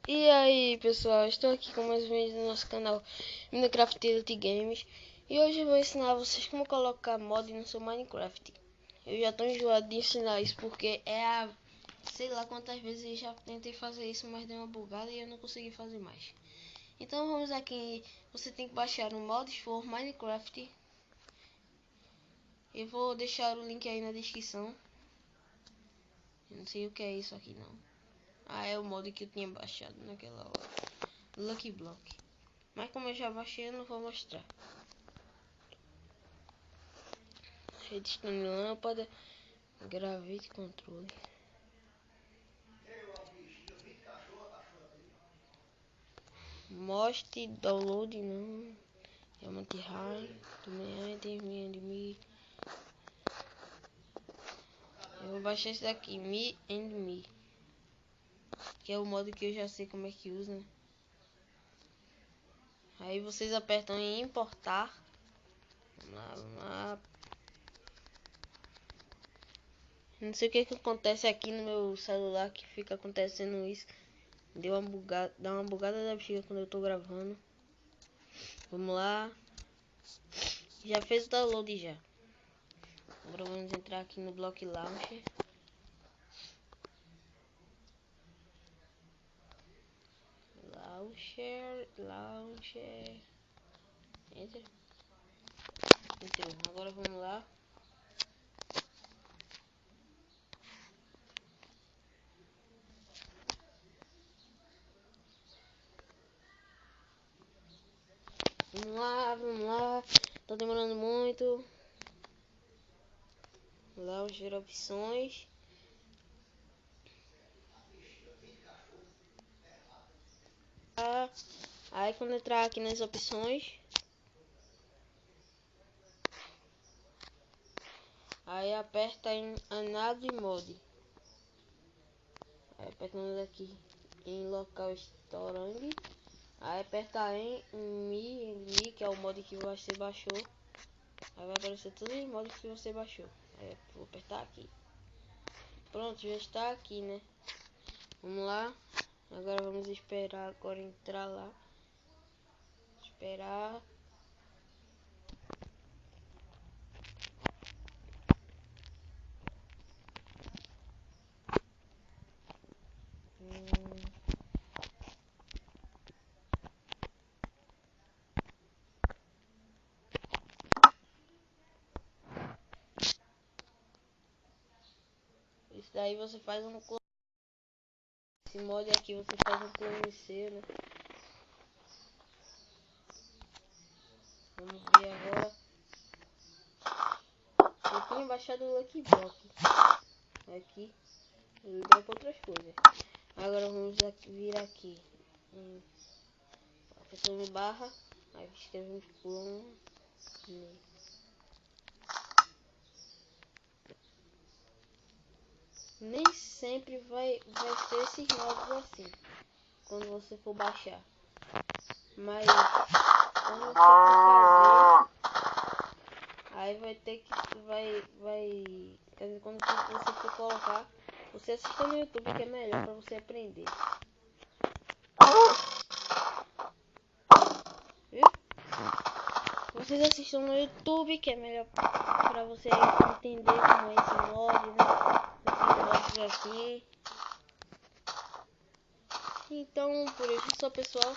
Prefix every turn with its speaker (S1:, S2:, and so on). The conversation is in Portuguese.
S1: E aí pessoal, estou aqui com mais um vídeo do nosso canal Minecraft Elite Games. E hoje eu vou ensinar vocês como colocar mod no seu Minecraft. Eu já estou enjoado de ensinar isso porque sei lá quantas vezes eu já tentei fazer isso, mas deu uma bugada e eu não consegui fazer mais. Então vamos aqui, você tem que baixar o Mods for Minecraft. Eu vou deixar o link aí na descrição. Eu não sei o que é isso aqui não. Ah, é o mod que eu tinha baixado naquela hora. Lucky Block. Mas como eu já baixei, eu não vou mostrar. Redstone lâmpada, gravite controle. Most download não. Diamante high, me. Eu vou baixar esse daqui, Me and Me. Que é o modo que eu já sei como é que usa, né? Aí vocês apertam em importar. Vamos lá. Não sei o que acontece aqui no meu celular que fica acontecendo isso. Dá uma bugada da bexiga quando eu tô gravando. Vamos lá. Já fez o download já. Agora vamos entrar aqui no Block Launcher. Launcher. Enter. Entrou. Agora vamos lá. Vamos lá. Tá demorando muito. Launcher opções. Aí quando entrar aqui nas opções, aí aperta em Another Mode. Aí apertando aqui em Local Storage. Aí aperta em Me, que é o mod que você baixou. Aí vai aparecer todos os mods que você baixou. Aí vou apertar aqui. Pronto, já está aqui, né? Vamos lá. Agora vamos esperar agora entrar lá. Esperar. Isso daí você faz um clone. Esse mod aqui você faz um clone seu, né? Vamos ver agora. Eu tinha baixado o Lucky Block. Aqui. E dá para outras coisas. Agora vamos vir aqui. Apertando barra. Aí escrevemos clone. Nem sempre vai ter esses modos assim. Quando você for baixar. Mas quando você for fazer, aí vai ter que quer dizer, quando você for colocar, você assista no YouTube, que é melhor para você aprender. Viu? Vocês assistam no YouTube, que é melhor para você entender como é esse mod, né? Esses mods aqui. Então por isso só, pessoal.